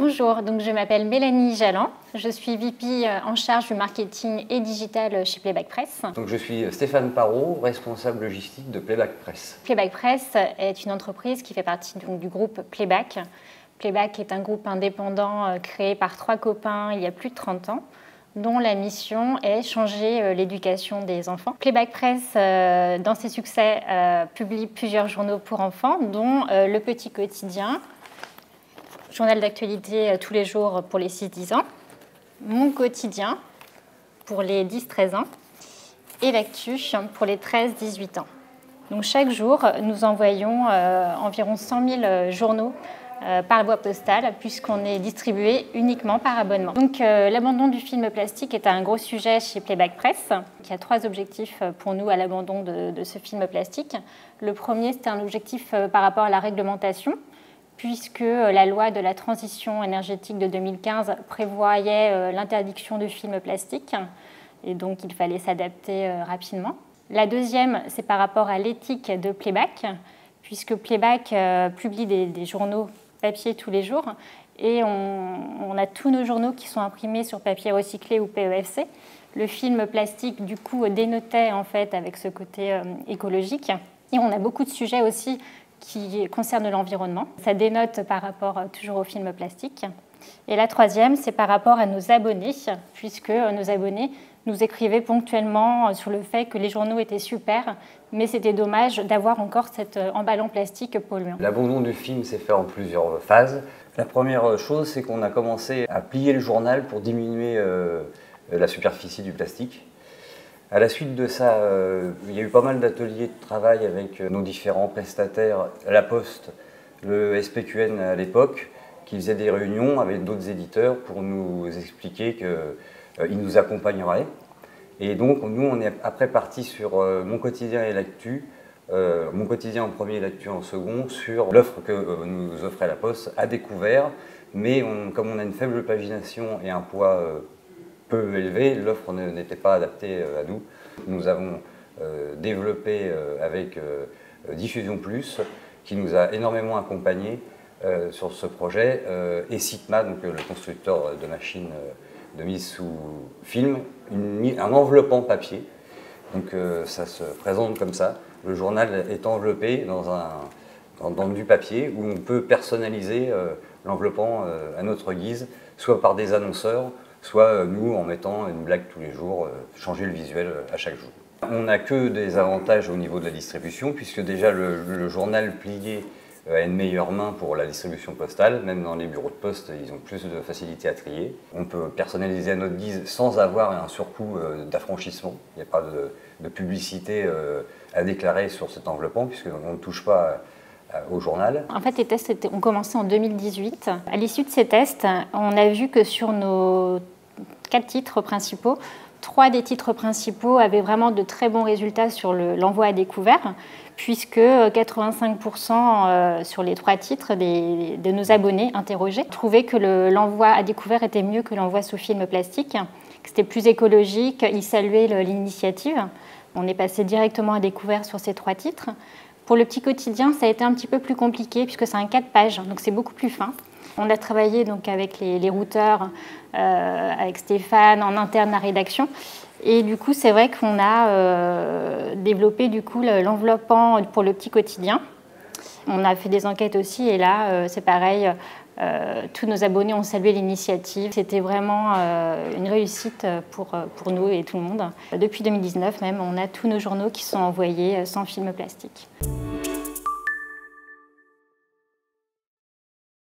Bonjour, donc je m'appelle Mélanie Jalland, je suis VP en charge du marketing et digital chez Playback Press. Donc je suis Stéphane Parot, responsable logistique de Playback Press. Playback Press est une entreprise qui fait partie du groupe Playback. Playback est un groupe indépendant créé par 3 copains il y a plus de 30 ans, dont la mission est changer l'éducation des enfants. Playback Press, dans ses succès, publie plusieurs journaux pour enfants, dont Le Petit Quotidien, journal d'actualité tous les jours pour les 6-10 ans, Mon Quotidien pour les 10-13 ans et L'Actu pour les 13-18 ans. Donc chaque jour, nous envoyons environ 100 000 journaux par voie postale, puisqu'on est distribué uniquement par abonnement. Donc l'abandon du film plastique est un gros sujet chez Playback Press. Il y a 3 objectifs pour nous à l'abandon de ce film plastique. Le premier, c'était un objectif par rapport à la réglementation, puisque la loi de la transition énergétique de 2015 prévoyait l'interdiction du film plastique, et donc il fallait s'adapter rapidement. La deuxième, c'est par rapport à l'éthique de Playback, puisque Playback publie des journaux papier tous les jours, et on a tous nos journaux qui sont imprimés sur papier recyclé ou PEFC. Le film plastique, du coup, dénotait en fait avec ce côté écologique. Et on a beaucoup de sujets aussi qui concernent l'environnement. Ça dénote par rapport toujours au film plastique. Et la troisième, c'est par rapport à nos abonnés, puisque nos abonnés nous écrivaient ponctuellement sur le fait que les journaux étaient super, mais c'était dommage d'avoir encore cet emballant plastique polluant. L'abandon du film s'est fait en plusieurs phases. La première chose, c'est qu'on a commencé à plier le journal pour diminuer la superficie du plastique. À la suite de ça, il y a eu pas mal d'ateliers de travail avec nos différents prestataires, La Poste, le SPQN à l'époque, qui faisaient des réunions avec d'autres éditeurs pour nous expliquer qu'ils nous accompagneraient. Et donc, nous, on est après parti sur Mon Quotidien et L'Actu, Mon Quotidien en premier et L'Actu en second, sur l'offre que nous offrait La Poste à découvert. Mais comme on a une faible pagination et un poids peu élevé, l'offre n'était pas adaptée à nous. Nous avons développé avec Diffusion Plus, qui nous a énormément accompagnés sur ce projet, et Sigma, donc le constructeur de machines de mise sous film, un enveloppant papier. Donc ça se présente comme ça. Le journal est enveloppé dans du papier où on peut personnaliser l'enveloppant à notre guise, soit par des annonceurs, soit nous en mettant une blague tous les jours, changer le visuel à chaque jour. On n'a que des avantages au niveau de la distribution, puisque déjà le journal plié a une meilleure main pour la distribution postale. Même dans les bureaux de poste, ils ont plus de facilité à trier. On peut personnaliser à notre guise sans avoir un surcoût d'affranchissement. Il n'y a pas de publicité à déclarer sur cet enveloppant, puisqu'on ne touche pas au journal. En fait, les tests ont commencé en 2018. À l'issue de ces tests, on a vu que sur nos 4 titres principaux, 3 des titres principaux avaient vraiment de très bons résultats sur l'envoi à découvert, puisque 85% sur les 3 titres de nos abonnés interrogés trouvaient que l'envoi à découvert était mieux que l'envoi sous film plastique, que c'était plus écologique, ils saluaient l'initiative. On est passé directement à découvert sur ces 3 titres. Pour Le Petit Quotidien, ça a été un petit peu plus compliqué, puisque c'est un 4 pages, donc c'est beaucoup plus fin. On a travaillé donc avec les routeurs, avec Stéphane, en interne à rédaction. Et du coup, c'est vrai qu'on a développé du coup l'enveloppant pour Le Petit Quotidien. On a fait des enquêtes aussi, et là, c'est pareil. Tous nos abonnés ont salué l'initiative. C'était vraiment une réussite pour nous et tout le monde. Depuis 2019 même, on a tous nos journaux qui sont envoyés sans film plastique.